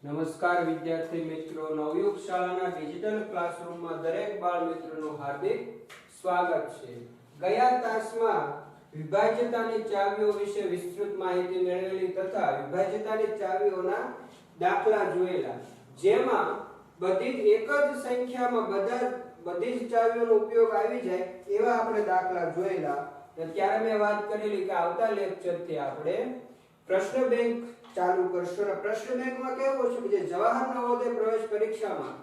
નમસ્કાર વિદ્યાર્થી મિત્રો, નવયુગ શાળાના ડિજિટલ ક્લાસરૂમમાં દરેક બાળ મિત્રોનું હાર્દિક સ્વાગત છે। ગયા તાસમાં વિભાજ્યતાની ચાવીઓ વિશે વિસ્તૃત માહિતી મેળવેલી તથા વિભાજ્યતાની ચાવીઓના દાખલા જોયેલા, જેમાં બધી જ એક જ સંખ્યામાં બધી જ ચાવીઓનો ઉપયોગ આવી જાય એવા આપણે દાખલા જોયેલા। તો ત્યારે મેં વાત કરેલી કે આવતા લેક્ચરથી આપણે પ્રશ્ન બેંક ચાલુ કરશો। પ્રશ્ન બેંકમાં કેવું છે કે જવાહર નવોદય પ્રવેશ પરીક્ષામાં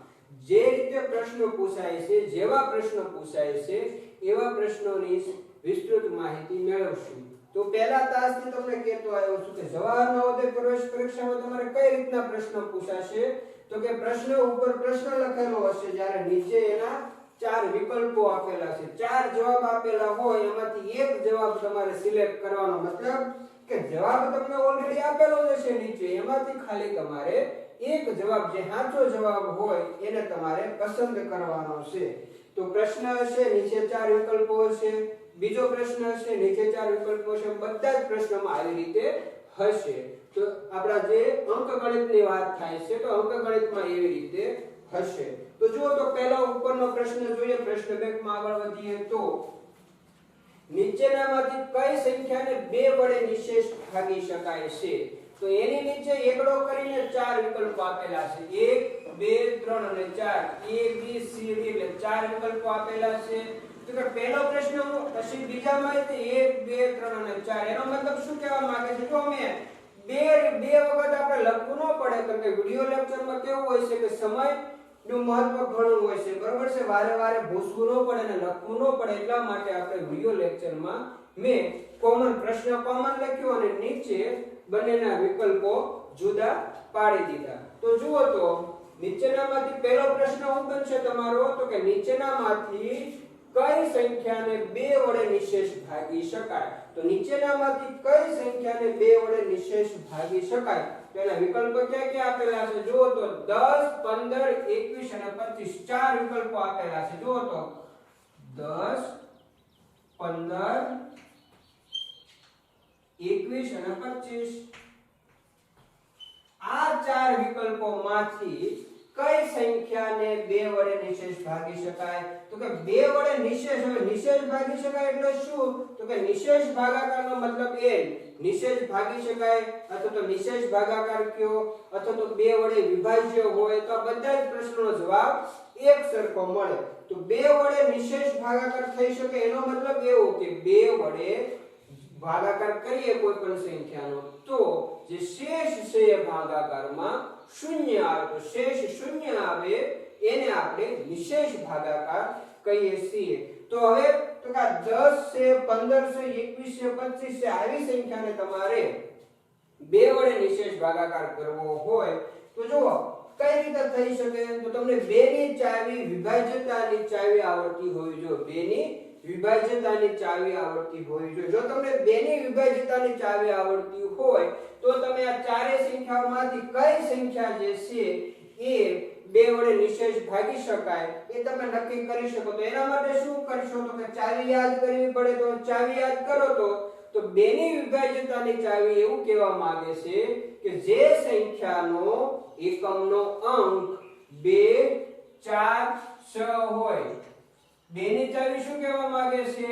જે રીતે પ્રશ્નો પૂછાય છે, જેવા પ્રશ્નો પૂછાય છે એવા પ્રશ્નોની વિસ્તૃત માહિતી મેળવશું। તો પહેલા તાસથી તમને કહેતો આવ્યો છું કે જવાહર નવોદય પ્રવેશ પરીક્ષામાં તમારે કઈ રીતના પ્રશ્નો પૂછાશે, તો કે પ્રશ્ન ઉપર પ્રશ્ન લખેલો હશે, જ્યારે નીચે એના ચાર વિકલ્પો આપેલા છે, ચાર જવાબ આપેલા હોય એમાંથી એક જવાબ તમારે સિલેક્ટ કરવાનો। મતલબ કે જવાબ તમને ઓલરેડી આપેલો જ છે નીચે, એમાંથી ખાલી તમારે એક જવાબ જે સાચો જવાબ હોય એને તમારે પસંદ કરવાનો છે। તો પ્રશ્ન હશે, નીચે ચાર વિકલ્પો હશે, બીજો પ્રશ્ન હશે, નીચે ચાર વિકલ્પો હશે, બધા જ પ્રશ્નોમાં આવી રીતે હશે। તો આપણા જે અંકગણિતની વાત થાય છે તો અંકગણિતમાં એવી રીતે હશે। તો જો તો પહેલો ઉપરનો પ્રશ્ન જોઈએ, પ્રશ્ન બેંકમાં આગળ વધીએ તો નીચેનામાંથી કઈ સંખ્યાને 2 વડે નિશેષ ભાગી શકાય છે? તો એની નીચે એકડો કરીને ચાર વિકલ્પો આપેલા છે, 1 2 3 અને 4, A B C D એટલે ચાર વિકલ્પો આપેલા છે। તો કે પહેલો પ્રશ્ન પછી બીજામાં 1 2 3 અને 4, એનો મતલબ શું કહેવા માંગે છે? જો અમે બે વખત આપણે લખવું ન પડે, તો કે વિડિયો લેક્ચરમાં કેવું હોય છે કે સમય નું મહત્વ ઘણું હોય છે, બરોબર છે, વારે વારે ભૂસવું ન પડે અને લખવું ન પડે, એટલા માટે આપણે વિડિયો લેક્ચરમાં મેં પ્રશ્ન કોમન લખ્યો અને નીચે બંનેના વિકલ્પો જુદા પાડી દીધા। તો જુઓ તો નીચેનામાંથી પહેલો પ્રશ્ન શું બનશે તમારો? તો કે નીચેનામાંથી કઈ સંખ્યાને 2 વડે નિશેષ ભાગી શકાય? તો નીચેનામાંથી કઈ સંખ્યાને 2 વડે નિશેષ ભાગી શકાય? તો એના વિકલ્પો ક્યાં ક્યાં આપેલા છે? જુઓ તો 10 15 21 અને 25 ચાર વિકલ્પો આપેલા છે। જુઓ તો 10 15 21 અને 25 આ ચાર વિકલ્પોમાંથી કઈ સંખ્યાને 2 વડે નિશેષ ભાગી શકાય? તો કે 2 વડે નિશેષ, હવે નિશેષ ભાગી શકાય એટલે શું? તો કે નિશેષ ભાગાકારનો મતલબ એ નિશેષ ભાગી શકાય અથવા તો નિશેષ ભાગાકાર કયો અથવા તો 2 વડે વિભાજ્ય હોય, તો આ બધા જ પ્રશ્નોનો જવાબ એક સરખો મળે। તો 2 વડે નિશેષ ભાગાકાર થઈ શકે એનો મતલબ એવો કે 2 વડે ભાગાકાર કરીએ કોઈ પણ સંખ્યાનો તો જે શેષ છે એ ભાગાકારમાં શૂન્ય આવે, તો શેષ શૂન્ય આવે એને આપણે નિશેષ ભાગાકાર કહીએ છીએ। તો હવે તો કે 10 છે 15 છે 21 છે 25 છે આવી સંખ્યાને તમારે 2 વડે નિશેષ ભાગાકાર કરવો હોય તો જુઓ કઈ રીતે થઈ શકે? તો તમને 2 ની ચાવી વિભાજ્યતાની ચાવી આવડતી હોવી જોઈએ, 2 ની વિભાજ્યતાની ચાવી આવડતી હોવી જોઈએ। જો તમને 2 ની વિભાજ્યતાની ચાવી આવડતી હોય તો તમે આ ચારે સંખ્યાઓમાંથી કઈ સંખ્યા જે છે એ 2 વડે નિશેષ ભાગી શકાય એ તમે નક્કી કરી શકો। તો એના માટે શું કરશો? તો કે ચાવી યાદ કરવી પડે। તો ચાવી યાદ કરો તો 2 ની વિભાજ્યતાની ચાવી એવું કહેવા માંગે છે કે જે સંખ્યાનો એકમનો અંક 2 4 6 હોય, 2 ની ચાવી શું કહેવા માંગે છે?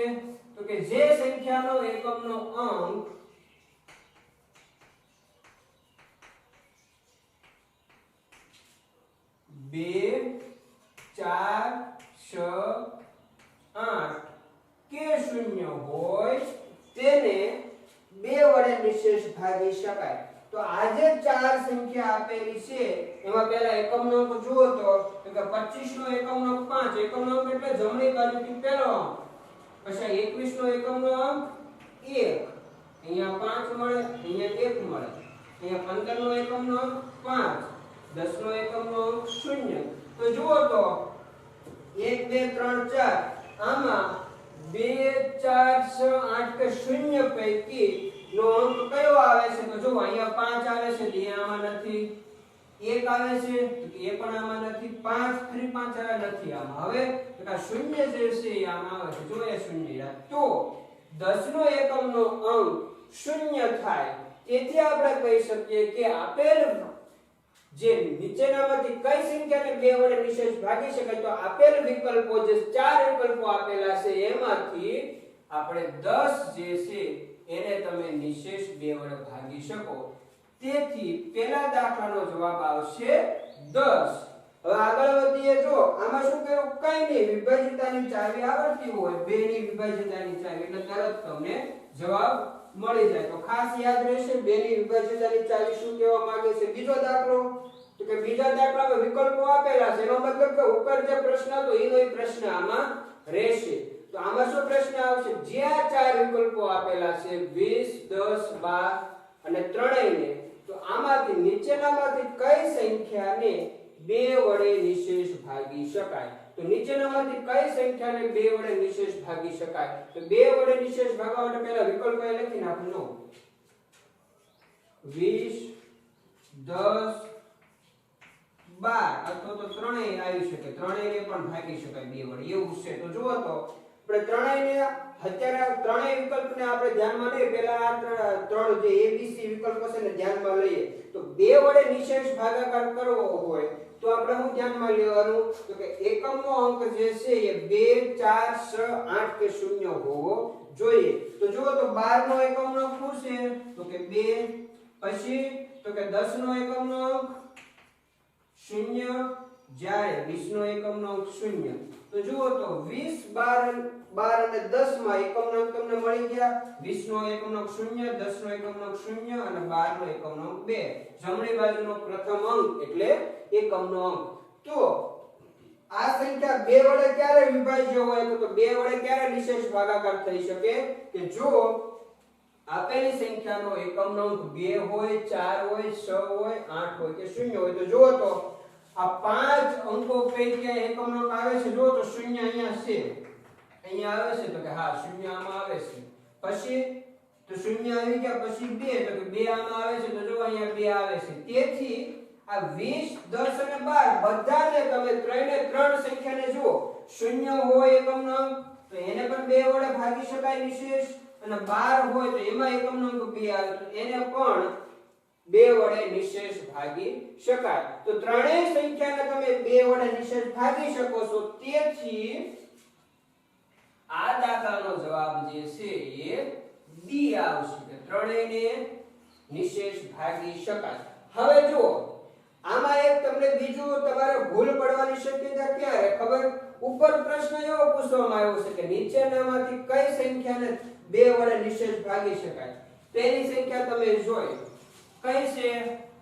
તો કે જે સંખ્યાનો એકમનો અંક 2 4 6 8 કે 0 હોય તેને 2 વડે નિશેષ ભાગી શકાય। તો આ જે ચાર સંખ્યા આપેલી છે એમાં પહેલા એકમનો અંક જુઓ તો કે 25 નો એકમનો અંક 5, એકમનો અંક એટલે જમણી બાજુથી પહેલો અંક, પછી 21 નો એકમનો અંક 1, અહીંયા 5 મળે, અહીંયા 1 મળે, અહીંયા 15 નો એકમનો અંક 5, 10 નો એકમનો અંક 0। તો જુઓ તો 1 2 3 4 આમાં 2 4 6 8 કે 0 પૈકી નો અંક કયો આવે છે? તો જો અહીંયા 5 આવે છે એટલે આમાં નથી, 1 આવે છે તો એ પણ આમાં નથી, 5 ફરી 5 આવે નથી આમાં। હવે તો આ 0 જે છે એ આમાં આવે છે, જો એ 0। તો 10 નો એકમનો અંક 0 થાય, તેથી આપણે કહી શકીએ કે આપેલ જે નીચેનામાંથી કઈ સંખ્યાને 2 વડે નિશેષ ભાગી શકાય તો આપેલ વિકલ્પો જે 4 વિકલ્પો આપેલા છે એમાંથી આપણે 10 જે છે એને તમે નિશેષ 2 વડે ભાગી શકો તેથી પહેલા દાખલાનો જવાબ આવશે 10 હવે આગળ વધીએ જો આમાં શું કર્યું કઈ નહીં વિભાજ્યતાની ચાવી આવડતી હોય 2 ની વિભાજ્યતાની ચાવી એટલે તરત તમને જવાબ મળી જાય તો ખાસ યાદ રહેશે 2 ની વિભાજ્યતાની ચાવી શું કહેવા માંગે છે બીજો દાખલો તો કે બીજા દાખલામાં વિકલ્પો આપેલા છે એનો મતલબ કે ઉપર જે પ્રશ્ન હતો એનો જ પ્રશ્ન આમાં રહેશે તો આમાં શું પ્રશ્ન આવશે જે આ 4 વિકલ્પો આપેલા છે 20 10 12 અને ત્રણેયને તો આમાંથી નીચેનામાંથી કઈ સંખ્યાને 2 વડે નિશેષ ભાગી શકાય તો નીચેનામાંથી કઈ સંખ્યાને 2 વડે નિશેષ ભાગી શકાય તો 2 વડે નિશેષ ભાગવા માટે પહેલા વિકલ્પો લખી નાખો 20 10 12 અથવા તો ત્રણેય આવી શકે ત્રણેયને પણ ભાગી શકાય 2 વડે એવું છે તો જુઓ તો આપણે ત્રણેયને અત્યારે ત્રણેય વિકલ્પને આપણે ધ્યાનમાં લઈએ પહેલા આ ત્રણ જે એબીસી વિકલ્પો છે ને ધ્યાનમાં લઈએ તો 2 વડે નિશેષ ભાગાકાર કરવો હોય તો આપણે શું ધ્યાનમાં લેવાનું તો કે એકમનો અંક જે છે એ 2 4 6 8 કે 0 હોવો જોઈએ તો જુઓ તો 12 નો એકમનો અંક શું છે તો કે 2 પછી તો કે 10 નો એકમનો અંક 0 જ્યારે 20 નો એકમનો અંક 0 તો જુઓ તો 20 12 અને 10 માં એકમનો અંક તમને મળી ગયા 20 નો એકમનો અંક 0 10 નો એકમનો અંક 0 અને 12 નો એકમનો અંક 2 જમણી બાજુનો પ્રથમ અંક એટલે એકમનો અંક તો આ સંખ્યા 2 વડે ક્યારે વિભાજ્ય હોય તો 2 વડે ક્યારે નિશેષ ભાગાકાર થઈ શકે કે જો આપેલી સંખ્યાનો એકમનો અંક 2 હોય 4 હોય 6 હોય 8 હોય કે 0 હોય તો જુઓ તો આ 5 અંકો પૈકી એકમનો અંક આવે છે જો તો 0 અહીંયા છે અહીંયા આવે છે તો કે હા 0 આમાં આવે છે પછી તો 0 આવી ગયા પછી 2 તો કે 2 આમાં આવે છે તો જો અહીંયા 2 આવે છે તેથી આ 20 10 અને 12 બધાને તમે ત્રણે ત્રણ સંખ્યાને જુઓ 0 હોય એકમનો અંક તો એને પણ 2 વડે ભાગી શકાય નિશેષ અને 12 હોય તો એમાં એકમનો અંક 2 આવે તો એને પણ 2 વડે નિશેષ ભાગી શકાય તો ત્રણેય સંખ્યાને તમે 2 વડે નિશેષ ભાગી શકો છો તેથી આ દાખલાનો જવાબ જે છે એ ડી આવશે કે ત્રણેયને નિશેષ ભાગી શકાય હવે જો આમાં એક તમને બીજું તમારે ભૂલ પડવાની શક્યતા ક્યારે ખબર ઉપર પ્રશ્ન એવો પૂછવામાં આવ્યો છે કે નીચેનામાંથી કઈ સંખ્યાને 2 વડે નિશેષ ભાગી શકાય પહેલી સંખ્યા તમે જોઈ કઈ છે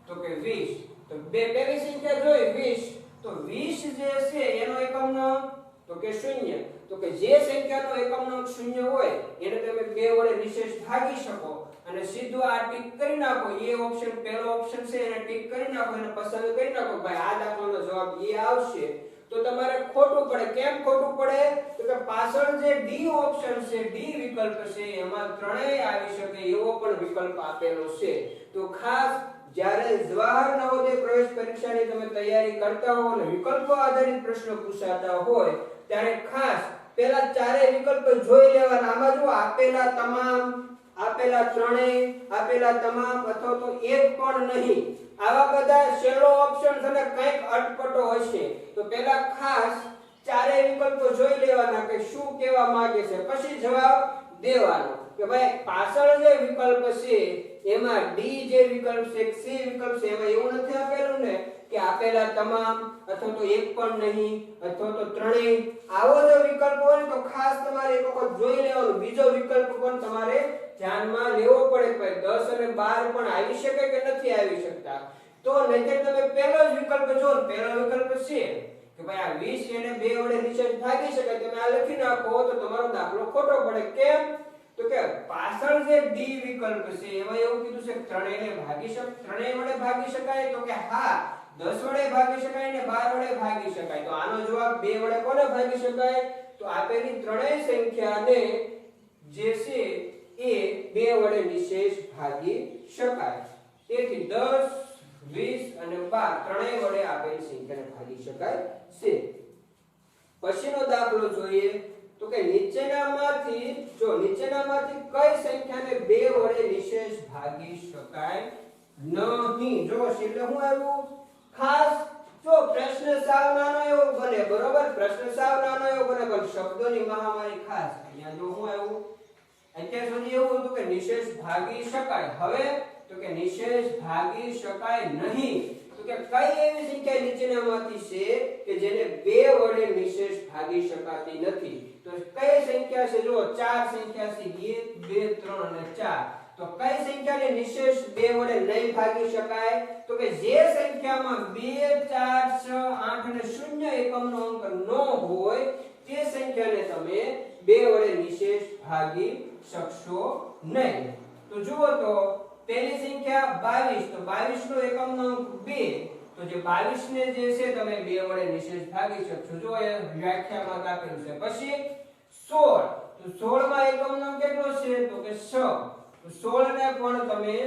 તો કે 20 તો પહેલી સંખ્યા જોઈ 20 તો 20 જે છે એનો એકમનો અંક તો કે 0 તો કે જે સંખ્યાનો એકમનો અંક 0 હોય એને તમે 2 વડે નિશેષ ભાગી શકો અને સીધું આ ટીક કરી નાખો એ ઓપ્શન પહેલો ઓપ્શન છે એને ટીક કરી નાખો અને પસંદ કરી નાખો ભાઈ આ દાખલાનો જવાબ એ આવશે તો તમારે ખોટું પડે કેમ ખોટું પડે તો કે પાછળ જે ડી ઓપ્શન છે ડી વિકલ્પ છે એમાં ત્રણેય આવી શકે એવો પણ વિકલ્પ આપેલો છે તો ખાસ જ્યારે જવાહર નવોદય પ્રવેશ પરીક્ષાની તમે તૈયારી કરતા હો અને વિકલ્પો આધારિત પ્રશ્નો પૂછાતા હોય ત્યારે ખાસ પહેલા ચારે વિકલ્પ જોઈ લેવાના આમાં જો આપેલા તમામ આપેલા ત્રણેય આપેલા તમામ અથવા તો એક પણ નહીં આવા બધા છેલ્લો ઓપ્શન અને કંઈક અટપટો હશે તો પહેલા ખાસ ચારે વિકલ્પો જોઈ લેવાના કે શું કહેવા માંગે છે પછી જવાબ દેવાનો કે ભાઈ પાછળ જે વિકલ્પ છે એમાં ડી જે વિકલ્પ છે સી વિકલ્પ છે એમાં એવું નથી આપેલું ને કે આપેલા તમામ અથવા તો એક પણ નહીં અથવા તો ત્રણેય આવો જો વિકલ્પ હોય તો ખાસ તમારે એક વખત જોઈ લેવાનું બીજો વિકલ્પ પણ તમારે ધ્યાનમાં લેવો પડે કે 10 અને 12 પણ આવી શકે કે નથી આવી શકતા તો નહીંતર તમે પહેલો જ વિકલ્પ જો પહેલો વિકલ્પ છે કે ભાઈ આ 20 એને 2 વડે નિશેષ ભાગી શકાય તમે આ લખી નાખો તો તમારો દાખલો ખોટો પડે કેમ તો કે પાછળ જે ડી વિકલ્પ છે એમાં એવું કીધું છે કે ત્રણેય વડે ભાગી શકાય તો કે હા 10 વડે ભાગી શકાય ને 12 વડે ભાગી શકાય તો આનો જવાબ 2 વડે કોને ભાગી શકાય તો આપેલી ત્રણેય સંખ્યાને જે છે એ 2 વડે નિશેષ ભાગી શકાય તેથી 10 20 અને 12 ત્રણેય વડે આપેલી સંખ્યાને ભાગી શકાય છે પછીનો દાખલો જોઈએ તો કે નીચેનામાંથી કઈ સંખ્યાને 2 વડે નિશેષ ભાગી શકાય નહીં જો એટલે શું આવ્યું ખાસ જો પ્રશ્ન સાવ નાનો એવો બને, બરોબર, પ્રશ્ન સાવ નાનો એવો બને, પણ શબ્દોની મહામારી ખાસ. અહીંયા જો હું આવ્યું અત્યાર સુધી એવું હતું કે નિશેષ ભાગી શકાય, હવે તો કે નિશેષ ભાગી શકાય નહીં. તો કે કઈ એવી સંખ્યા નીચેનામાંથી છે કે જેને બે વડે નિશેષ ભાગી શકાતી નથી? તો કઈ સંખ્યા છે? જો ચાર સંખ્યા છે, 1 2 3 અને 4. તો કઈ સંખ્યાને નિશેષ બે વડે નહીં ભાગી શકાય? તો કે જે સંખ્યામાં 2 4 6 8 અને 0 એકમનો અંક ન હોય તે સંખ્યાને તમે બે વડે નિશેષ ભાગી શકશો નહીં. તો જુઓ તો પહેલી સંખ્યા 22, તો 22 નો એકમનો અંક 2, તો જે 22 ને જે છે તમે બે વડે નિશેષ ભાગી શકશો. જો એ વ્યાખ્યામાં આપેલું છે. પછી 16, તો 16 માં એકમનો અંક કેટલો છે? તો કે 6. તો 16 ને પણ તમે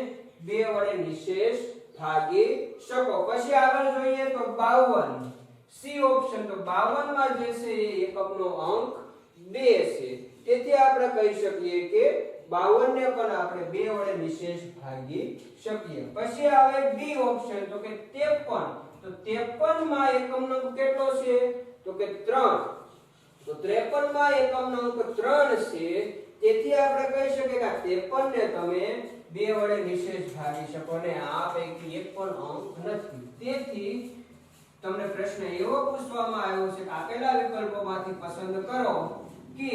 બે વડે નિશેષ ભાગી શકો. પછી આગળ જોઈએ તો 52, સી ઓપ્શન. તો 52 માં જે છે એ એકમનો અંક 2 છે, તેથી આપણે કહી શકીએ કે 52 ને પણ આપણે બે વડે નિશેષ ભાગી શકીએ. પછી આવે ડી ઓપ્શન, તો કે 53. તો 53 માં એકમનો અંક કેટલો છે? તો કે 3. તો 53 માં એકમનો અંક 3 છે, તેથી આપણે કહી શકીએ કે 53 ને તમે બે વડે નિશેષ ભાગી શકો ને આ પૈકી એક પણ અંક નથી. તેથી તમને પ્રશ્ન એવો પૂછવામાં આવ્યો છે કે આપેલા વિકલ્પોમાંથી પસંદ કરો કે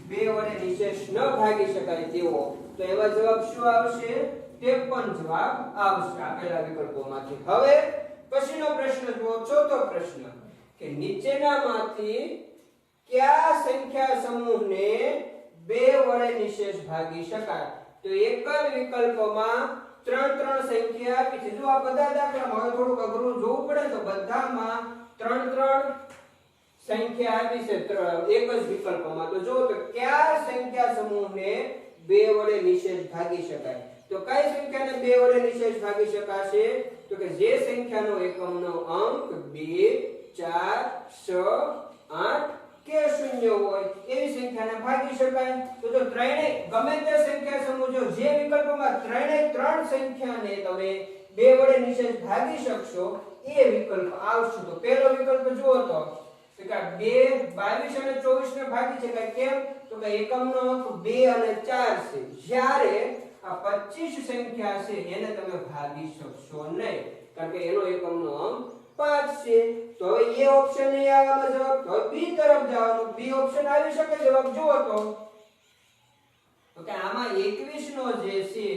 બે વડે નિશેષ ન ભાગી શકાય તેવો. તો એમાં જવાબ શું આવશે? 53 જવાબ આવશે આપેલા વિકલ્પોમાંથી. હવે પછીનો પ્રશ્ન જુઓ, ચોથો પ્રશ્ન કે નીચેનામાંથી કયા સંખ્યા સમૂહને બે વડે નિશેષ ભાગી શકાય? તો એક જ વિકલ્પમાં ત્રણ સંખ્યા આપી છે. જો આ બધા દાખલામાં હવે થોડુંક અઘરું જોવું પડે તો બધામાં ત્રણ સંખ્યા આપી છે એક જ વિકલ્પમાં. તો જો તો કયા સંખ્યા સમૂહને બે વડે નિશેષ ભાગી શકાય? તો કઈ સંખ્યાને બે વડે નિશેષ ભાગી શકાશે? તો કે જે સંખ્યાનો એકમનો અંક 2 4 6 8 કે 0 હોય એવી સંખ્યાને ભાગી શકાય. તો જો ત્રણેય ગમે તે સંખ્યા સમૂહ, જો જે વિકલ્પમાં ત્રણેય ત્રણ સંખ્યાને તમે બે વડે નિશેષ ભાગી શકશો એ વિકલ્પ આવશે. તો પહેલો વિકલ્પ જુઓ તો કે 2 22 અને 24 ને ભાગી શકાય. કેમ? તો કે એકમનો અંક 2 અને 4 છે, જ્યારે આ 25 સંખ્યા છે એને તમે ભાગી શકશો નહીં, કારણ કે એનો એકમનો અંક 5 છે. તો હવે એ ઓપ્શન નહીં આવવાનો જવાબ, તો બી તરફ જવાનું. બી ઓપ્શન આવી શકે જવાબ જુઓ તો કે આમાં 21 નો જે છે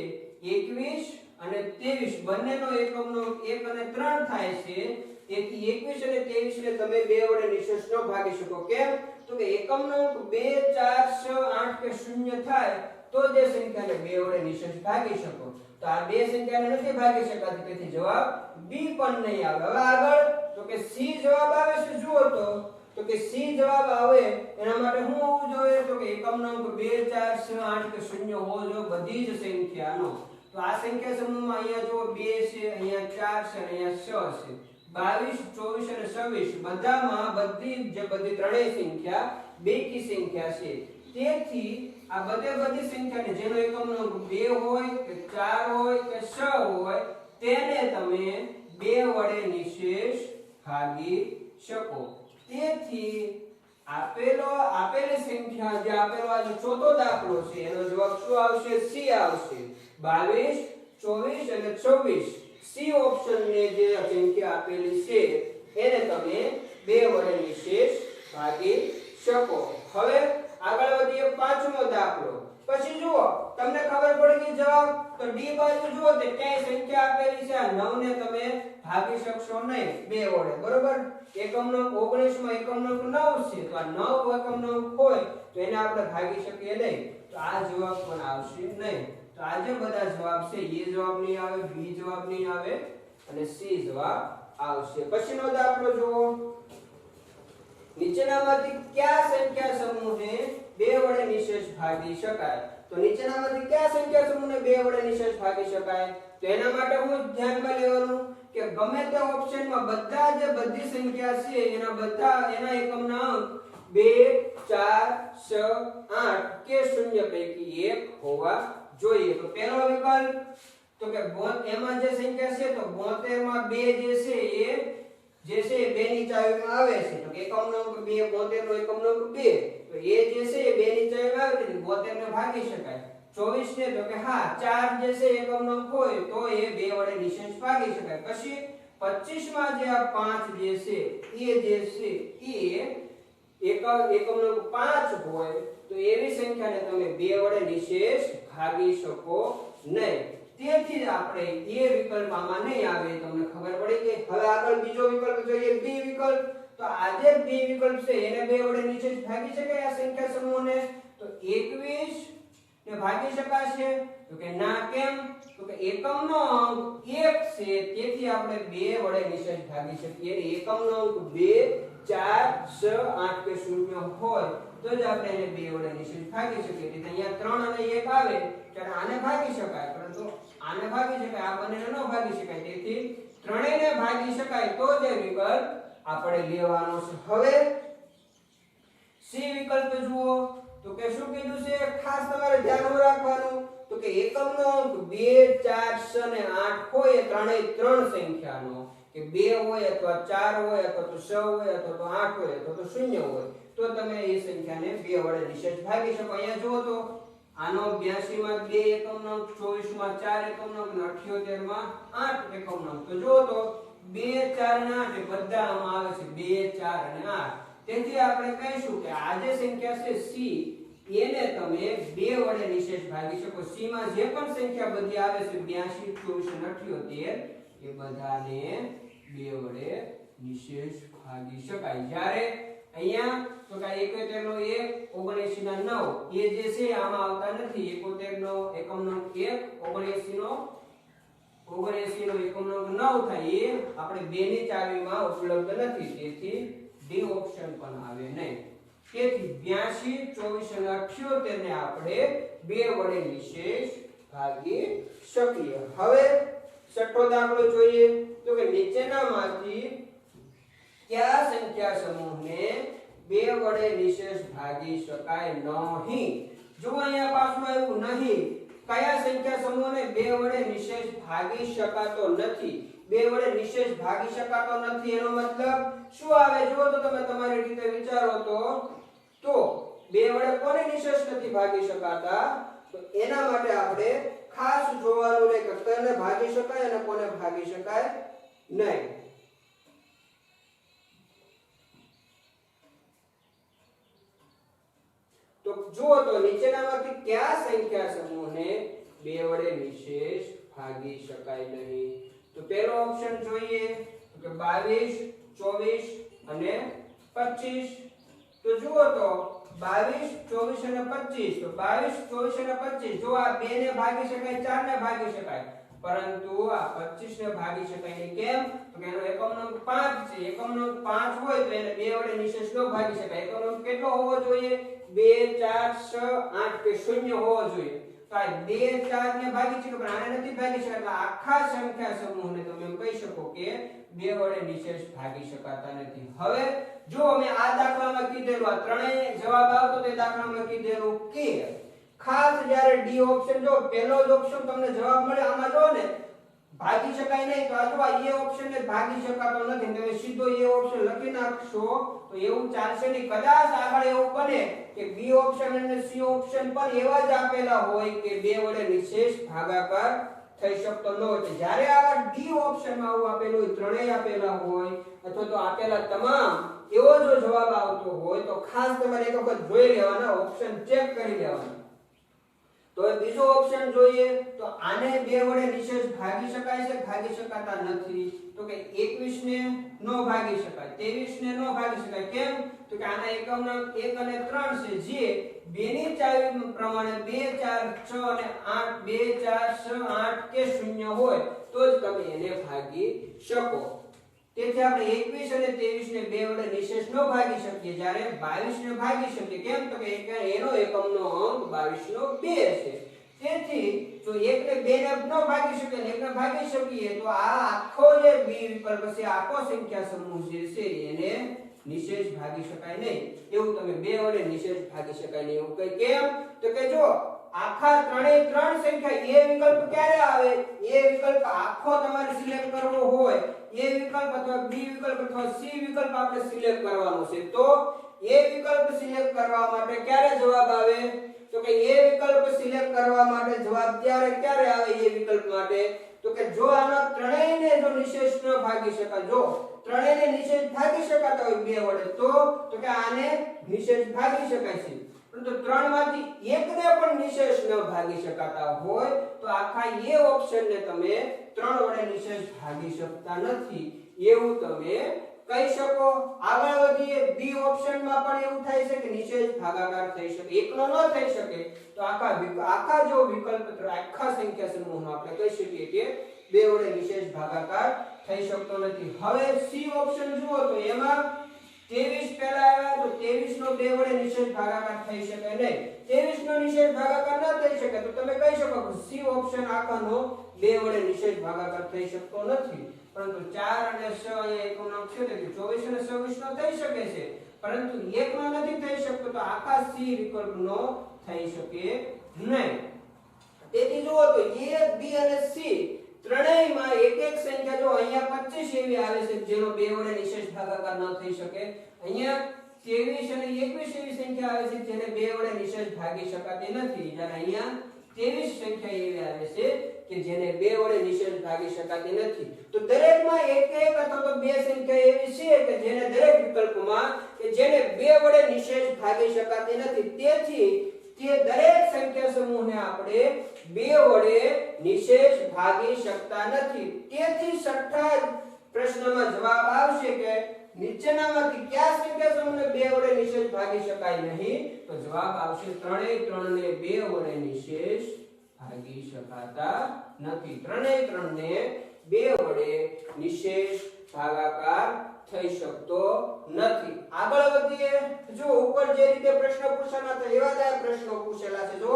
21 અને 23 બંનેનો એકમનો 1 અને 3 થાય છે, તેથી 21 અને 23 ને તમે બે વડે નિશેષ ન ભાગી શકો. કેમ? તો કે એકમનો અંક 2 4 6 8 કે 0 થાય તો જે સંખ્યાને બે વડે નિશેષ ભાગી શકો. તો આ બે સંખ્યાને નથી ભાગી શકાતી, તેથી જવાબ બી પણ નહીં આવે. હવે આગળ તો કે સી જવાબ આવે છે. જુઓ તો કે સી જવાબ આવે એના માટે શું હોવું જોઈએ? તો કે એકમનો અંક 2 4 6 8 કે 0 હોવો જોઈએ બધી જ સંખ્યાનો. તો આ સંખ્યા સમૂહમાં અહીંયા જો 2 છે, અહીંયા 4 છે, અહીંયા 6 છે, 22 24 અને 26 બધામાં બધી ત્રણેય સંખ્યા બેકી સંખ્યા છે. તેથી આ બધી સંખ્યાને જેનો એકમનો અંક 2 હોય કે 4 હોય કે 6 હોય તેને તમે બે વડે નિશેષ ભાગી શકો. તેથી આપેલી સંખ્યા જે આપેલો આ ચોથો દાખલો છે એનો જવાબ શું આવશે? સી આવશે. 22 24 અને 26 સી ઓપ્શન ને જે સંખ્યા આપેલી છે એને તમે બે વડે નિશેષ ભાગી શકો. હવે આગળ વધીએ પાંચમો દાખલો. પછી જુઓ તમને ખબર પડી ગઈ જવાબ, તો ડી બાજુ જુઓ તો કઈ સંખ્યા આપેલી છે? આ 9 ને તમે ભાગી શકશો નહીં બે વડે, બરોબર. એકમનો 19 માં એકમનો 9 છે, તો આ 9 એકમનો હોય તો એને આપણે ભાગી શકીએ નહીં, તો આ જવાબ પણ આવશે નહીં. તો આ જે બધા જવાબ છે એ જવાબ નહીં આવે, બી જવાબ નહીં આવે અને સી જવાબ આવશે. પછીનો દાખલો જુઓ, નીચેનામાંથી કયા સંખ્યા સમૂહને બે વડે નિશેષ ભાગી શકાય? તો નીચેનામાંથી કયા સંખ્યા સમૂહને બે વડે નિશેષ ભાગી શકાય? તો એના માટે હું ધ્યાનમાં લેવાનું કે ગમે તે ઓપ્શનમાં બધી સંખ્યા છે એના એકમના અંક 2 4 6 8 કે 0 પૈકી એક હોવા જોઈએ. તો પહેલો વિકલ્પ તો કે એમાં જે સંખ્યા છે તો 72 માં 2 જે છે એ 2 ની ચાવીમાં આવે છે તો કે એકમનો અંક 2 72 નો એકમનો અંક 2 તો એ જે છે એ 2 ની ચાવીમાં આવે છે 72 ને ભાગી શકાય 24 ને તો કે હા 4 જે છે એકમનો અંક હોય તો એ 2 વડે નિશેષ ભાગી શકાય પછી 25 માં જે આ 5 જે છે એ એકમનો અંક 5 હોય તો એવી સંખ્યાને તમે 2 વડે નિશેષ ભાગી શકો નહીં તેથી આપણે એ વિકલ્પ આમાં નહીં આવે તમને ખબર પડી ગઈ હવે આગળ બીજો વિકલ્પ જોઈએ બી વિકલ્પ તો આ જે બી વિકલ્પ છે એને 2 વડે નિશેષ ભાગી શકાય આ સંખ્યા સમૂહને તો 21 ને ભાગી શકાશે તો કે ના કેમ તો કે એકમનો અંક 1 છે તેથી આપણે 2 વડે નિશેષ ભાગી શકીએ એટલે એકમનો અંક 2 4 6 8 કે 0 હોય તો જ આપણે એને 2 વડે નિશેષ ભાગી શકીએ એટલે અહીંયા 3 અને 1 આવે ત્યારે આને ભાગી શકાય પરંતુ આને ભાગી શકાય આ બંનેને ન ભાગી શકાય તેથી ત્રણેયને ભાગી શકાય તો જ વિકલ્પ આપણે લેવાનો છે હવે સી વિકલ્પ જુઓ તો કે શું કીધું છે ખાસ તમારે ધ્યાનમાં રાખવાનું તો કે એકમનો અંક 2 4 6 અને 8 હોય એ ત્રણેય ત્રણ સંખ્યાનો કે 2 હોય અથવા 4 હોય અથવા તો 6 હોય અથવા તો 8 હોય અથવા તો 0 હોય તો તમે એ સંખ્યાને 2 વડે નિશેષ ભાગી શકો અહીંયા જુઓ તો આનો 82 માં 2 એકમનો અંક 24 માં 4 એકમનો અંક 78 માં 8 એકમનો અંક તો જુઓ તો 2 4 અને 8 એ બધા આમાં આવે છે 2 4 અને 8 તેથી આપણે કહીશું કે આ જે સંખ્યા છે સી એને તમે 2 વડે નિશેષ ભાગી શકો સી માં જે પણ સંખ્યા બધી આવે છે 82 24 અને 78 એ બધાને 2 વડે નિશેષ ભાગી શકાય જ્યારે અહીંયા તો કે 71 નો 1 79 ના 9 એ જે છે આમાં આવતા નથી 71 નો એકમનો 1 79 નો એકમનો 9 થાય એ આપણે 2 ની ચાવીમાં ઉપલબ્ધ નથી તેથી ડી ઓપ્શન પણ આવે નહીં તેથી 82 24 અને 78 ને આપણે 2 વડે નિશેષ ભાગી શકીએ હવે છઠ્ઠો દાખલો જોઈએ તો કે નીચેનામાંથી કયા સંખ્યા સમૂહને 2 વડે નિશેષ ભાગી શકાય નહીં જો અહીંયા પાછું આવ્યું નહીં કયા સંખ્યા સમૂહને 2 વડે નિશેષ ભાગી શકાતો નથી 2 વડે નિશેષ ભાગી શકાતો નથી એનો મતલબ શું આવે જો તો તમે તમારી રીતે વિચારો તો 2 વડે કોને નિશેષ નથી ભાગી શકાતા તો એના માટે આપણે ખાસ જોવાનું રહે કે કોને ભાગી શકાય અને કોને ભાગી શકાય નહીં તો જુઓ તો નીચેનામાંથી કયા સંખ્યા સમૂહને 2 વડે નિશેષ ભાગી શકાય નહીં તો પહેલો ઓપ્શન જોઈએ તો કે 22 24 અને 25 તો જુઓ તો 22 24 અને 25 તો 22 24 અને 25 જો આ 2 ને ભાગી શકાય 4 ને ભાગી શકાય પરંતુ આ 25 ને ભાગી શકાય નહીં કેમ તો કે એનો એકમનો અંક 5 છે એકમનો અંક 5 હોય તો એને 2 વડે નિશેષ ન ભાગી શકાય એકમનો અંક કેટલો હોવો જોઈએ 2 4 6 8 કે 0 હોવો જોઈએ તો આ 2 4 ને ભાગી શકાય પણ આને નથી ભાગી શકાય એટલે આખા સંખ્યા સમૂહને તમે એમ કહી શકો કે 2 વડે નિશેષ ભાગી શકાતા નથી હવે જો અમે આ દાખલામાં કીધેલું આ ત્રણેય જવાબ આવતો તે દાખલામાં કીધેલું કે ખાસ જ્યારે ડી ઓપ્શન જો પહેલો જ ઓપ્શન તમને જવાબ મળે આમાં જો ને ભાગી શકાય નહીં તો આ જો આ એ ઓપ્શન ને ભાગી શકાતો નથી તમે સીધો એ ઓપ્શન લખી નાખશો તો એવું ચાલશે નહીં કદાચ આગળ એવું બને કે બી ઓપ્શન અને સી ઓપ્શન પણ એવા જ આપેલા હોય કે 2 વડે નિશેષ ભાગાકાર થઈ શકતો ન હોય જ્યારે આગળ ડી ઓપ્શનમાં આવું આપેલું હોય ત્રણેય આપેલા હોય અથવા તો આપેલા તમામ એવો જો જવાબ આવતો હોય તો ખાસ તમારે એક વખત જોઈ લેવાના ઓપ્શન ચેક કરી લેવાના તો બીજો ઓપ્શન જોઈએ તો આને 2 વડે નિશેષ ભાગી શકાય છે ભાગી શકાતા નથી તો કે 21 ને નો ભાગી શકાય 23 ને નો ભાગી શકાય કેમ તો કે આના એકમનો 1 અને 3 છે જે 2 ની ચાવી પ્રમાણે 2 4 6 અને 8 2 4 6 8 કે 0 હોય તો જ તમે એને ભાગી શકો તેથી આપણે 21 અને 23 ને 2 વડે નિશેષ ન ભાગી શકીએ જ્યારે 22 ને ભાગી શકીએ કેમ તો કે એનો એકમનો અંક 22 નો 2 છે તેથી જો 1 ને 2 ને ન ભાગી શકીએ ને 1 ને ભાગી શકીએ તો આ આખો જે બી વિકલ્પ છે આખો સંખ્યા સમૂહ જે છે એને નિશેષ ભાગી શકાય નહીં એવું તમે 2 વડે નિશેષ ભાગી શકાય નહીં એવું કઈ કેમ તો કે જો આખા ત્રણે ત્રણ સંખ્યા એ વિકલ્પ ક્યારે આવે? એ વિકલ્પ આખો તમારે સિલેક્ટ કરવો હોય, એ વિકલ્પ અથવા બી વિકલ્પ અથવા સી વિકલ્પ આપણે સિલેક્ટ કરવાનો છે. તો એ વિકલ્પ સિલેક્ટ કરવા માટે ક્યારે જવાબ આવે? તો કે એ વિકલ્પ સિલેક્ટ કરવા માટે જવાબ ક્યારે આવે એ વિકલ્પ માટે? તો કે જો આના ત્રણેયને જો નિશેષ ન ભાગી શકાય, જો ત્રણેયને નિશેષ ભાગી શકાતા હોય બે વડે, તો કે આને નિશેષ ભાગી શકાય છે. પરંતુ ત્રણમાંથી એકને પણ નિશેષ ન ભાગી શકાતા હોય તો આખા એ ઓપ્શનને તમે ત્રણ વડે નિશેષ ભાગી શકતા નથી એવું તમે કહી શકો. આગળ વધીએ, બી ઓપ્શનમાં પણ એવું થાય છે કે નિશેષ ભાગાકાર થઈ શકે, એકનો ન થઈ શકે તો આખા જો વિકલ્પ આખા સંખ્યા સમૂહનો આપણે કહી શકીએ કે બે વડે નિશેષ ભાગાકાર થઈ શકતો નથી. હવે સી ઓપ્શન જુઓ તો એમાં 23 પહેલા આવ્યા તો 23 નો બે વડે નિશેષ ભાગાકાર થઈ શકે નહીં. 23 નો નિશેષ ભાગાકાર ન થઈ શકે તો તમે કહી શકો કે સી ઓપ્શન આખાનો બે વડે નિશેષ ભાગાકાર થઈ શકતો નથી. પરંતુ 4 અને 6 અહીંયા એકનો છે કે 24 અને 26 નો થઈ શકે છે, પરંતુ એકનો નથી થઈ શકતો તો આખા સી વિકલ્પનો થઈ શકે નહીં. તેથી જુઓ તો એ, બી અને સી ત્રણેયમાં એક એક સંખ્યા જો અહીંયા 25 એવી આવે છે જેનો બે વડે નિશેષ ભાગાકાર ન થઈ શકે, અહીંયા 23 અને 21 એવી સંખ્યા આવે છે જેને બે વડે નિશેષ ભાગી શકાતી નથી, જ્યારે અહીંયા 23 સંખ્યા એવી આવે છે કે જેને બે વડે નિશેષ ભાગી શકાતી નથી. તો દરેકમાં એક એક અથવા તો બે સંખ્યા એવી છે કે જેને દરેક વિકલ્પમાં કે જેને બે વડે નિશેષ ભાગી શકાતી નથી. તેથી તે દરેક સંખ્યા સમૂહને આપણે બે વડે નિશેષ ભાગી શકતા નથી. તેથી છઠ્ઠા પ્રશ્નમાં જવાબ આવશે કે નીચેનામાંથી કયા સંખ્યા સમૂહને બે વડે નિશેષ ભાગી શકાય નહીં? તો જવાબ આવશે ત્રણેય ત્રણને બે વડે નિશેષ ભાગી શકાતા નથી. ત્રણેય ત્રણને બે વડે નિશેષ ભાગાકાર થઈ શકતો નથી. આગળ વધીએ, જો ઉપર જે રીતે પ્રશ્ન પૂછાના હતા એવા જ આ પ્રશ્નો પૂછેલા છે. જો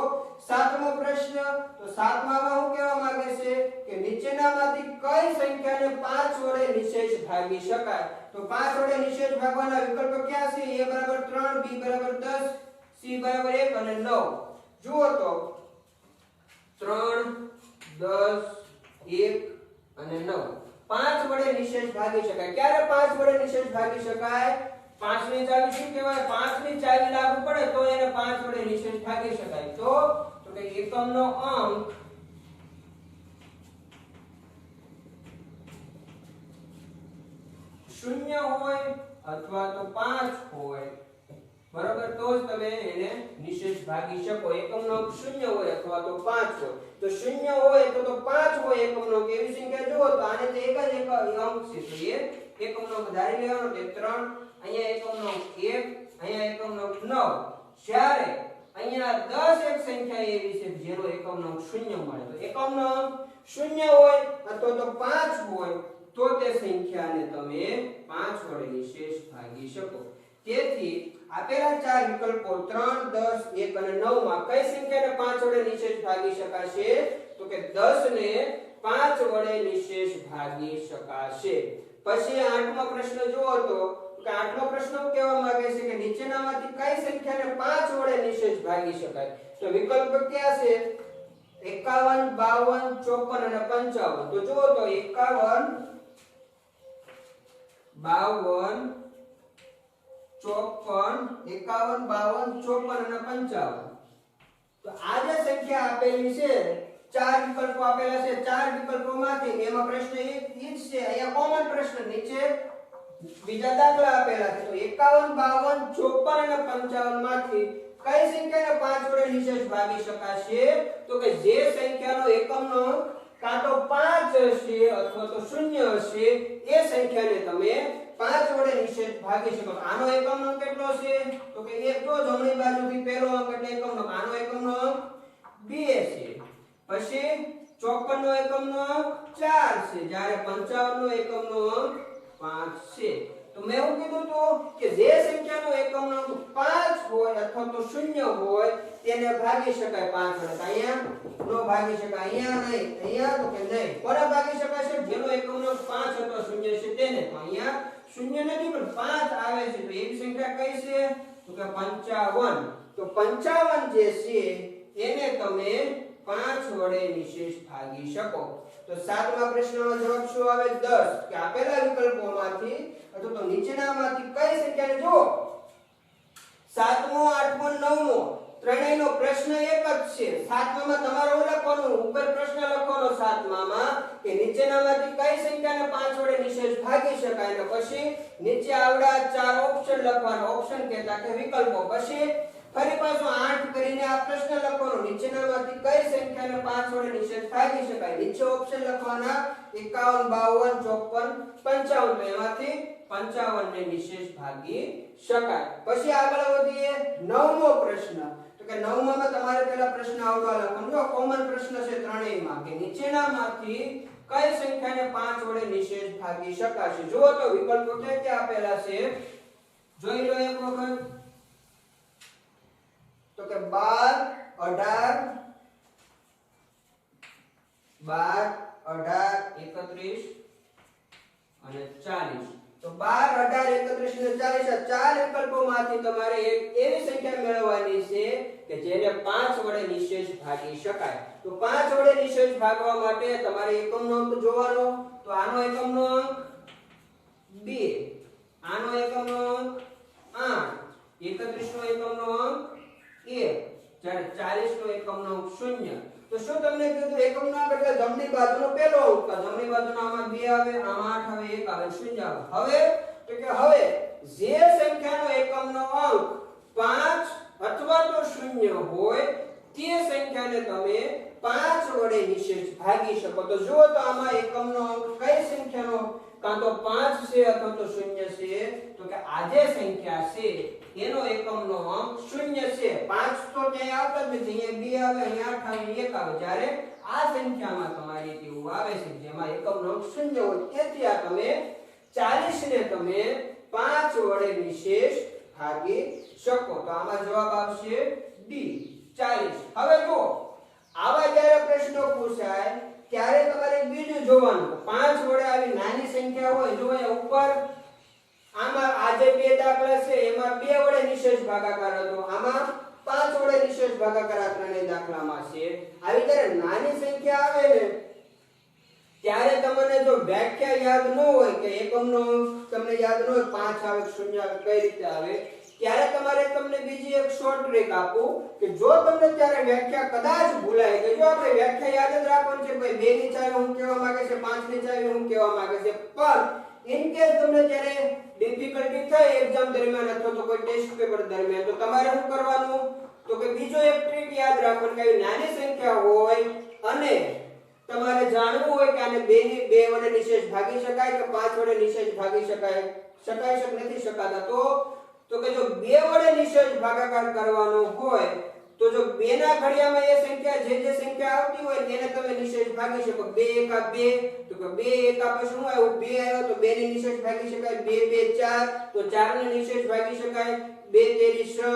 સાતમો પ્રશ્ન, તો સાતમામાં શું કહેવા માંગે છે કે નીચેનામાંથી કઈ સંખ્યાને 5 વડે નિશેષ ભાગી શકાય? તો 5 વડે નિશેષ ભાગવાના વિકલ્પો ક્યાં છે? a = 3, b = 10, c = 1 અને 9. જુઓ તો 3, 10, 1 અને 9 5 વડે નિશેષ ભાગી શકાય. ક્યારે 5 વડે નિશેષ ભાગી શકાય? 5 ની ચાવી શું કહેવાય? 5 ની ચાવી લાગુ પડે તો એને 5 વડે નિશેષ ભાગી શકાય. તો કે એકમનો અંક શૂન્ય હોય અથવા તો 5 હોય, બરાબર, તો જ તમે એને નિશેષ ભાગી શકો. એકમનો અંક શૂન્ય હોય અથવા તો 5 હોય. તો શૂન્ય હોય તો 5 હોય એકમનો અંક એવી સંખ્યા જુઓ તો આને તો એક જ અંક છે, તો એ એકમનો અંક ધારી લેવાનો કે 3, અહીંયા એકમનો અંક 1, અહીંયા એકમનો અંક 9. જ્યારે અહીંયા 10 એક સંખ્યા એવી છે જેનો એકમનો અંક શૂન્ય મળે. તો એકમનો અંક શૂન્ય હોય અથવા તો 5 હોય તો તે સંખ્યાને તમે 5 વડે નિશેષ ભાગી શકો. તેથી આપેલા ચાર વિકલ્પો 3, 10, 1 અને 9 માં કઈ સંખ્યાને 5 વડે નિશેષ ભાગી શકાશે? તો કે 10 ને 5 વડે નિશેષ ભાગી શકાશે. પછી આઠમો પ્રશ્ન જુઓ તો કે આઠમો પ્રશ્ન કહેવા માંગે છે કે નીચેનામાંથી કઈ સંખ્યાને 5 વડે નિશેષ ભાગી શકાય? તો વિકલ્પ કયા છે? 51, 52, 54 અને 55. તો જુઓ તો 51, 52, 54, 51, 52, 54 અને 55. તો આ જે સંખ્યા આપેલી છે, ચાર વિકલ્પો આપેલા છે, ચાર વિકલ્પોમાંથી એમાં પ્રશ્ન એક જ છે. અહીંયા કોમન પ્રશ્ન, નીચે બીજા દાખલા આપેલા છે. તો 51, 52, 54 અને 55 માંથી કઈ સંખ્યાને 5 વડે નિશેષ ભાગી શકાશે? તો કે જે સંખ્યાનો એકમનો અંક કાં તો 5 હશે અથવા તો 0 હશે એ સંખ્યાને તમે 5 વડે નિશેષ ભાગી શકો. આનો એકમનો અંક કેટલો છે? તો કે એક તો જમણી બાજુથી પહેલો અંક એટલે એકમનો અંક, આનો એકમનો અંક 2 છે. પછી 54 નો એકમનો અંક 4 છે, જ્યારે 55 નો એકમનો અંક 5 છે. તો મેં એવું કીધું તો કે જે સંખ્યાનો એકમનો અંક 5 હોય અથવા તો 0 હોય તેને ભાગી શકાય 5 વડે. અહીંયા નો ભાગી શકાય, અહીંયા નહીં, અહીંયા તો કે નહીં. કોને ભાગી શકાય છે? જેનો એકમનો અંક 5 અથવા 0 છે તેને. તો અહીંયા 0 નથી પણ 5 આવે છે. તો એવી સંખ્યા કઈ છે? તો કે 55. તો 55 જે છે એને તમે 5 વડે નિશેષ ભાગી શકો. તો 7મા પ્રશ્નનો જવાબ શું આવે? 10. કે આપેલા વિકલ્પોમાંથી અથવા તો નીચેનામાંથી કઈ સંખ્યાને જુઓ 7મો 8મો 9મો ત્રણેયનો પ્રશ્ન એક જ છે. 7મામાં તમારે લખવાનું, ઉપર પ્રશ્ન લખવાનો 7મામાં કે નીચેનામાંથી કઈ સંખ્યાને 5 વડે નિશેષ ભાગી શકાય, અને પછી નીચે આવડા 4 ઓપ્શન લખવાનો. ઓપ્શન કહેતા કે વિકલ્પો. પછી ફરી પાછું 8 કરીને આ પ્રશ્ન લખવાનો, નીચેનામાંથી કઈ સંખ્યાને 5 વડે નિશેષ ભાગી શકાય. નીચે ઓપ્શન લખવાના 51 52 54 55. તો એમાંથી 55 ને નિશેષ ભાગી શકાય. પછી આગળ વધીએ 9મો પ્રશ્ન. તો કે 9માં તમારે પહેલા પ્રશ્ન આવડવા લખવાનો. જો કોમન પ્રશ્ન છે ત્રણેયમાં કે નીચેનામાંથી કઈ સંખ્યાને 5 વડે નિશેષ ભાગી શકાશે. જુઓ તો વિકલ્પો ક્યાં આપેલા છે, જોઈ લો એક વખત. તો કે 12 18 31 અને 40. તો 12 18 31 અને 40 આ ચાર વિકલ્પોમાંથી તમારે એક એવી સંખ્યા મેળવવાની છે કે જેને 5 વડે નિશેષ ભાગી શકાય. તો 5 વડે નિશેષ ભાગવા માટે તમારે એકમનો અંક જોવાનો. તો આનો એકમનો અંક 2, આનો એકમનો અંક 8, 31 નો એકમનો અંક 1, જ્યારે 40 નો એકમનો અંક 0. તો શું તમને કીધું એકમનો અંક એટલે જમણી બાજુનો પહેલો અંક. તો જમણી બાજુનો આમાં 2 આવે, આમાં 8 આવે, 1 આવે, 0 આવે. હવે તો કે હવે જે સંખ્યાનો એકમનો અંક 5 અથવા તો 0 હોય તે સંખ્યાને તમે 5 વડે નિશેષ ભાગી શકો. તો જુઓ તો આમાં એકમનો અંક કઈ સંખ્યાનો કાં તો 5 છે અથવા તો 0 છે. તો કે આ જે સંખ્યા છે એનો એકમનો અંક 0 છે. 5 તો ક્યાંય આવતા જ નથી. અહીંયા 2 આવે, અહીંયા 8 આવે, 1 આવે. જ્યારે આ સંખ્યામાં તમારી એવું આવે છે જેમાં એકમનો અંક 0 હોય. તેથી આ તમે 40 ને તમે 5 વડે નિશેષ ભાગી શકો. તો આમાં જવાબ આવશે ડી 40. હવે જો આવા જ્યારે પ્રશ્નો પૂછાય ત્યારે તમારે બીજું જોવાનું. 5 વડે આવી નાની સંખ્યા હોય, જો અહીંયા ઉપર આમાં આ જે બે દાખલા છે એમાં 2 વડે નિશેષ ભાગાકાર હતો, આમાં 5 વડે નિશેષ ભાગાકાર આ ત્રણેય દાખલામાં છે. આવી જ્યારે નાની સંખ્યા આવે ને ત્યારે તમને જો વ્યાખ્યા યાદ ન હોય કે એકમનો અંક તમને યાદ ન હોય, 5 આવે 0 આવે કઈ રીતે આવે, ત્યારે તમારે તમને બીજી એક શોર્ટ ટ્રીક આપું કે જો તમને ત્યારે વ્યાખ્યા કદાચ ભૂલાય કે જો આપણે વ્યાખ્યા યાદ જ રાખવાની છે ભાઈ 2 ની ચાવી હું કહેવા માંગે છે, 5 ની ચાવી હું કહેવા માંગે છે, પણ ઇન કેસ તમને ત્યારે ડિફિકલ્ટી થાય એક્ઝામ દરમિયાન અથવા તો કોઈ ટેસ્ટ પેપર દરમિયાન, તો તમારે શું કરવાનું? તો કે બીજો એક ટ્રીક યાદ રાખવાની કે નાની સંખ્યા હોય અને તમારે જાણવું હોય કે આને 2 વડે નિશેષ ભાગી શકાય કે 5 વડે નિશેષ ભાગી શકાય કે નથી શકાતા. તો કે જો 2 વડે નિશેષ ભાગાકાર કરવાનો હોય તો જો 2 ના ઘડિયામાં એ સંખ્યા જે સંખ્યા આવતી હોય તેને તમે નિશેષ ભાગી શકો. 2 એકા 2, તો કે 2 એકા પછી શું આવ્યું? 2 આવ્યો તો 2 ને નિશેષ ભાગી શકાય. 2 2 4 તો 4 ને નિશેષ ભાગી શકાય. 2 તેરી 6,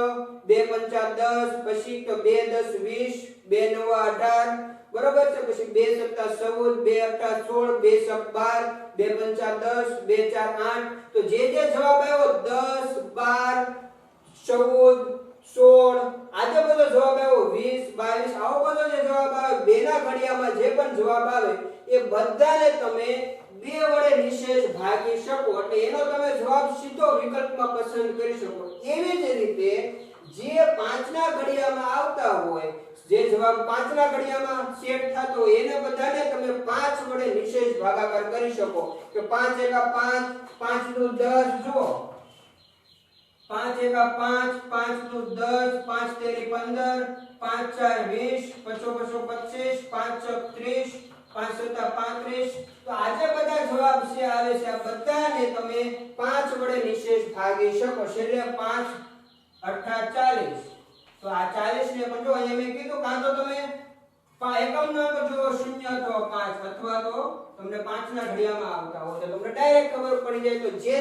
2 પંચા 10, પછી તો 2 10 20, 2 નવા 18, બરોબર છે. પછી 2 સત્તા 14, 2 અઠા 16, 2 સપ 12, 2 પંચા 10, 2 4 8. તો જે જવાબ આવ્યો 10 12 14 16, આજે બધો જવાબ આવ્યો 20 22, આવો બધો જે જવાબ આવે 2 ના ઘડિયામાં જે પણ જવાબ આવે એ બધાને તમે 2 વડે નિશેષ ભાગી શકો. એટલે એનો તમે જવાબ સીધો વિકલ્પમાં પસંદ કરી શકો. એવી જ રીતે જે 5 ના ઘડિયામાં આવતા હોય, જે જવાબ 5 ના ઘડિયામાં સેટ થતો હોય એને બધાને તમે 5 વડે નિશેષ ભાગાકાર કરી શકો. કે 5 એકા 5, 5 નું 10, જુઓ 5 એકા 5, 5 નું 10, 5 તેરી 15, 5 4 20, 5 25, 5 6 30, 5 સત્તા 35. તો આજે બધા જવાબ છે આવે છે આ બધાને તમે 5 વડે નિશેષ ભાગી શકો. એટલે 5 અઠા 40. તો આ 40 ને પણ જો અહીંયા મેં કીધું કાં તો તમે એકમનો અંક જો 0 અથવા 5 અથવા તો તમને 5 ના ઘડિયામાં આવતા હોય તો તમને ડાયરેક્ટ ખબર પડી જાય. તો જે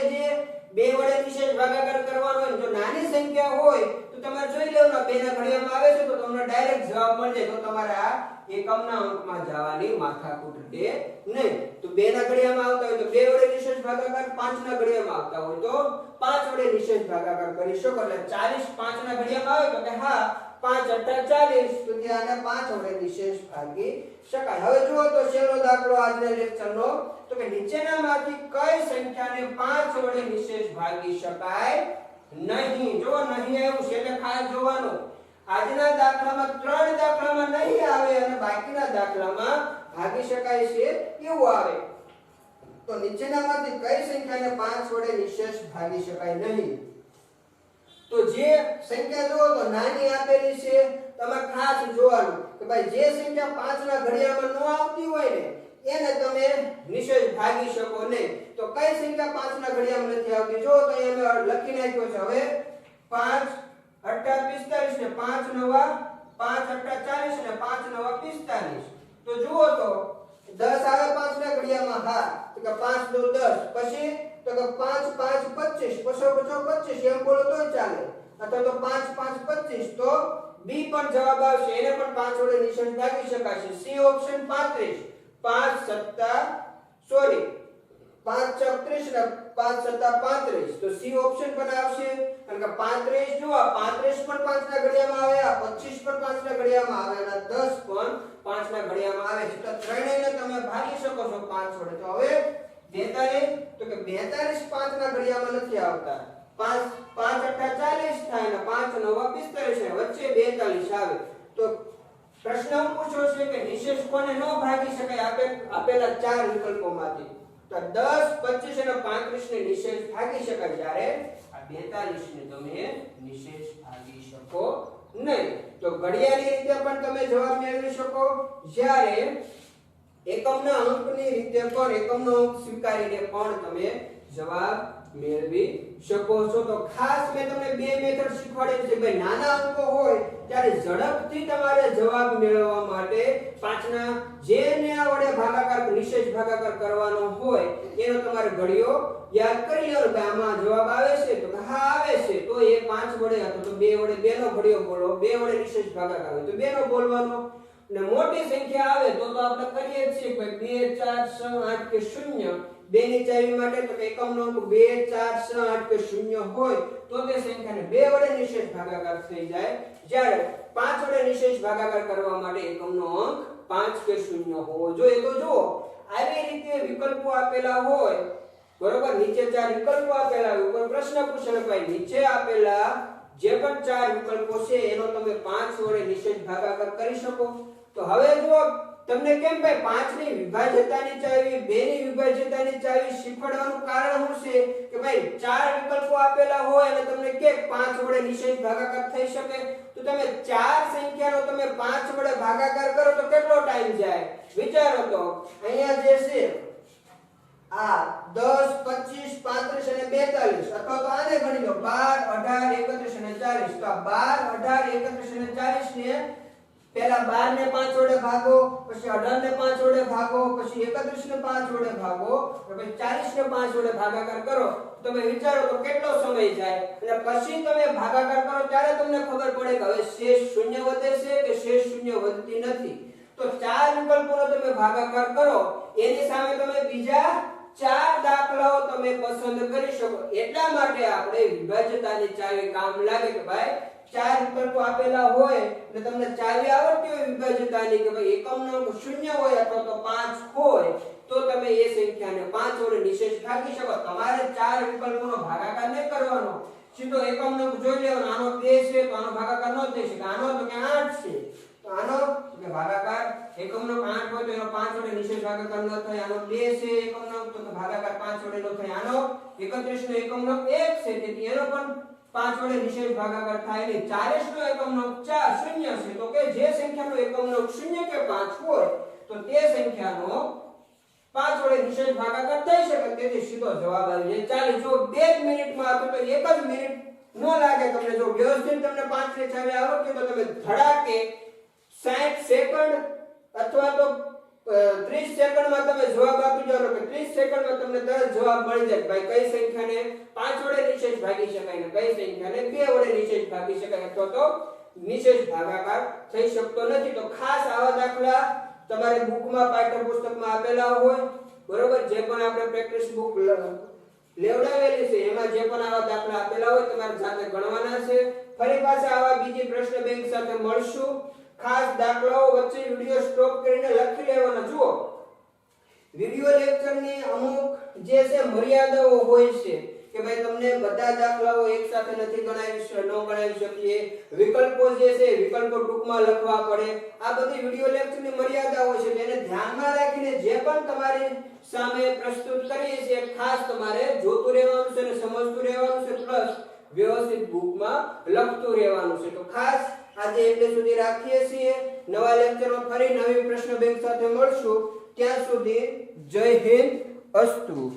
2 વડે નિશેષ ભાગાકાર કરવાનો હોય, જો નાની સંખ્યા હોય તો તમારે જોઈ લેવાનું 2 ના ઘડિયામાં આવે છે તો તમને ડાયરેક્ટ જવાબ મળી જાય. તો તમારે આ એકમના અંકમાં જવાની માથાકૂટ રહે નહીં. તો 2 ના ઘડિયામાં આવતા હોય તો 2 વડે નિશેષ ભાગાકાર, 5 ના ઘડિયામાં આવતા હોય તો 5 વડે નિશેષ ભાગાકાર કરી શકો. એટલે 40 5 ના ઘડિયામાં આવે તો કે હા 5 8 40 તો ત્યાં આને 5 વડે નિશેષ ભાગી શકાય. હવે જુઓ તો છેલ્લો દાખલો આજના લેક્ચરનો, તો કે નીચેનામાંથી કઈ સંખ્યાને 5 વડે નિશેષ ભાગી શકાય નહીં? જો નહીં આવ્યું છે એટલે ખાસ જોવાનું. આજના દાખલામાં 3 દાખલામાં નહીં આવે અને બાકીના દાખલામાં ભાગી શકાય છે એવું આવે. તો નીચેનામાંથી કઈ સંખ્યાને 5 વડે નિશેષ ભાગી શકાય નહીં? તો જે સંખ્યા જુઓ તો નાની આપેલી છે, તમે ખાસ જોવાનું કે ભાઈ જે સંખ્યા 5 ના ઘડિયામાં ન આવતી હોય ને એને તમે નિશેષ ભાગી શકો નહીં. તો કઈ સંખ્યા 5 ના ઘડિયામાં નથી આવતી? જો તો અહીંયા મેં લખી નાખ્યો છે. હવે 5 8 45 ને 5 9 5 8 40 ને 5 9 45. તો જુઓ તો 10 આવે 5 ના ઘડિયામાં? હા. તો કે 5 નો 10. પછી તો કે 5 5 25 પછો 25 એમ બોલો તોય ચાલે. અથવા તો 5 5 25 તો બી પણ જવાબ આવશે, એને પણ 5 વડે નિશેષ ભાગી શકાશે. સી ઓપ્શન 35 5 7 5 36 ને 5 7 35. તો સી ઓપ્શન પણ આવશે. કારણ કે 35 જુઓ 35 પણ 5 ના ઘડિયામાં આવે, 25 પણ 5 ના ઘડિયામાં આવે અને 10 પણ 5 ના ઘડિયામાં આવે છે. તો ત્રણેયને તમે ભાગી શકો છો 5 વડે. તો હવે 42, તો કે 42 5 ના ઘડિયામાં નથી આવતા. 5 5 8 40 થાય ને 5 9 45 વચ્ચે 42 આવે. તો પ્રશ્ન પૂછ્યો છે કે નિશેષ કોને ન ભાગી શકાય આપેલા 4 વિકલ્પોમાંથી? તો 10 25 અને 35 ને નિશેષ ભાગી શકાય, જ્યારે આ 42 ને તમે નિશેષ ભાગી શકો નહીં. તો ઘડિયાળની રીતે પણ તમે જવાબ મેળવી શકો, જ્યારે એકમના અંકની રીતે પણ એકમનો અંક સ્વીકારીને પણ તમે જવાબ મેળવી શકો છો. તો ખાસ મેં તમને બે મેથડ શીખવાડેલી છે. ભાઈ નાના અંકો હોય ત્યારે ઝડપથી તમારે જવાબ મેળવવા માટે 5 ના જેને વડે ભાગાકાર નિશેષ ભાગાકાર કરવાનો હોય એનો તમારે ઘડિયો યાદ કરી લેવાનો. કે આમાં જવાબ આવે છે? તો કે હા આવે છે. તો એ 5 વડે હતો તો 2 વડે 2 નો ઘડિયો બોલો, 2 વડે નિશેષ ભાગાકાર હોય તો 2 નો બોલવાનો. અને મોટી સંખ્યા આવે તો આપણે કરીએ છીએ કે 2 4 6 8 કે 0. 2 ની ચાવી માટે તો એકમનો અંક 2 4 6 8 કે 0 હોય તો તે સંખ્યાને 2 વડે નિશેષ ભાગાકાર થઈ જાય, જ્યારે 5 વડે નિશેષ ભાગાકાર કરવા માટે એકમનો અંક 5 કે 0 હોવો જોઈએ. તો જુઓ આવી રીતે વિકલ્પો આપેલા હોય, બરોબર, નીચે 4 વિકલ્પો આપેલા હોય, ઉપર પ્રશ્ન પૂછેલો ભાઈ નીચે આપેલા જે પણ 4 વિકલ્પો છે એનો તમે 5 વડે નિશેષ ભાગાકાર કરી શકો. તો હવે જુઓ તમને કેમ ભાઈ 5 ની વિભાજ્યતાની ચાવી 2 ની વિભાજ્યતાની ચાવી શીખવાડવાનું કારણ શું છે? કે ભાઈ 4 વિકલ્પો આપેલા હોય અને તમને કે 5 વડે નિશેષ ભાગાકાર થઈ શકે. તો તમે 4 સંખ્યાનો તમે 5 વડે ભાગાકાર કરો તો કેટલો ટાઈમ જાય? વિચારો તો અહીંયા જે છે આ 10 25 35 અને 42, અથવા તો આને ગણી લો 12 18 31 અને 40. તો આ 12 18 31 અને 40 ને પહેલા 12 ને 5 વડે ભાગો, પછી 18 ને 5 વડે ભાગો, પછી 31 ને 5 વડે ભાગો, પછી 40 ને 5 વડે ભાગાકાર કરો. તમે વિચારો તો કેટલો સમય જાય? અને પછી તમે ભાગાકાર કરો ત્યારે તમને ખબર પડે કે હવે શેષ શૂન્ય વધે છે કે શેષ શૂન્ય વધતી નથી. તો 4 વિકલ્પોનો તમે ભાગાકાર કરો, એની સામે તમે બીજા 4 દાખલાઓ તમે પસંદ કરી શકો. એટલા માટે આપણે વિભાજ્યતાની ચાવી કામ લાગે કે ભાઈ 4 વિકલ્પો આપેલા હોય અને તમને ચાવી આવડતી હોય વિભાજ્યતાની કે ભાઈ એકમનો અંક 0 હોય અથવા તો 5 હોય તો તમે એ સંખ્યાને 5 વડે નિશેષ ભાગી શકો. તમારે 4 વિકલ્પોનો ભાગાકાર નહીં કરવાનો, સીધો એકમનો અંક જોઈ લેવાનો. આનો 2 છે તો આનો ભાગાકાર ન થઈ શકે. આનો તો કે 8 છે તો આનો કે ભાગાકાર એકમનો 8 હોય તો એનો 5 વડે નિશેષ ભાગાકાર ન થાય. આનો 2 છે એકમનો તો ભાગાકાર 5 વડે ન થાય. આનો 31 નો એકમનો 1 છે તેથી એનો પણ 5 વડે નિશેષ ભાગાકાર થાય નહીં. 40 નો એકમનો 4 0 છે તો કે જે સંખ્યાનો એકમનો 0 કે 5 હોય તો તે સંખ્યાનો 5 વડે નિશેષ ભાગાકાર થઈ શકે. તેથી સીધો જવાબ આવી જાય 40. જો 2 મિનિટમાં હતો તો 1 જ મિનિટ ન લાગે તમને. જો વ્યવસ્થિત તમને 5 ની ચાવી આવડતી તો તમે ધડાકે 60 સેકન્ડ અથવા તો 30 સેકન્ડમાં તમે જવાબ આપી દો કે 30 સેકન્ડમાં તમને તરત જવાબ મળી જાય ભાઈ કઈ સંખ્યાને 5 વડે નિશેષ ભાગી શકાય ને કઈ સંખ્યાને 2 વડે નિશેષ ભાગી શકાય અથવા તો નિશેષ ભાગાકાર થઈ શકતો નથી. તો ખાસ આવા દાખલા તમારી બુકમાં પાઠ્યપુસ્તકમાં આપેલા હોય, બરોબર, જે પણ આપણે પ્રેક્ટિસ બુક લેવડાવેલી છે એમાં જે પણ આવા દાખલા આપેલા હોય તમારે જાતે ગણવાના છે ફરી પાછા આવા બીજી પ્રશ્ન બેંક સાથે મળશું ખાસ દાખલાઓ વચ્ચે વિડિયો સ્ટોપ કરીને લખી લેવાના જુઓ વિડિયો લેક્ચરની અમુક જે છે મર્યાદાઓ હોય છે કે ભાઈ તમને બધા દાખલાઓ એક સાથે નથી ગણાવી શકીએ વિકલ્પો જે છે વિકલ્પો ટૂંકમાં લખવા પડે આ બધી વિડિયો લેક્ચરની મર્યાદાઓ છે તેને ધ્યાનમાં રાખીને જે પણ તમારી સામે પ્રસ્તુત કરીએ છીએ ખાસ તમારે જોતું રહેવાનું છે અને સમજતું રહેવાનું છે પ્લસ વ્યવસ્થિત બુકમાં લખતું રહેવાનું છે તો ખાસ આજે એટલે સુધી રાખીએ છીએ નવા લેક્ચરમાં ફરી નવી પ્રશ્ન બેંક સાથે મળશું ત્યાં સુધી જય હિન્દ અસ્તુ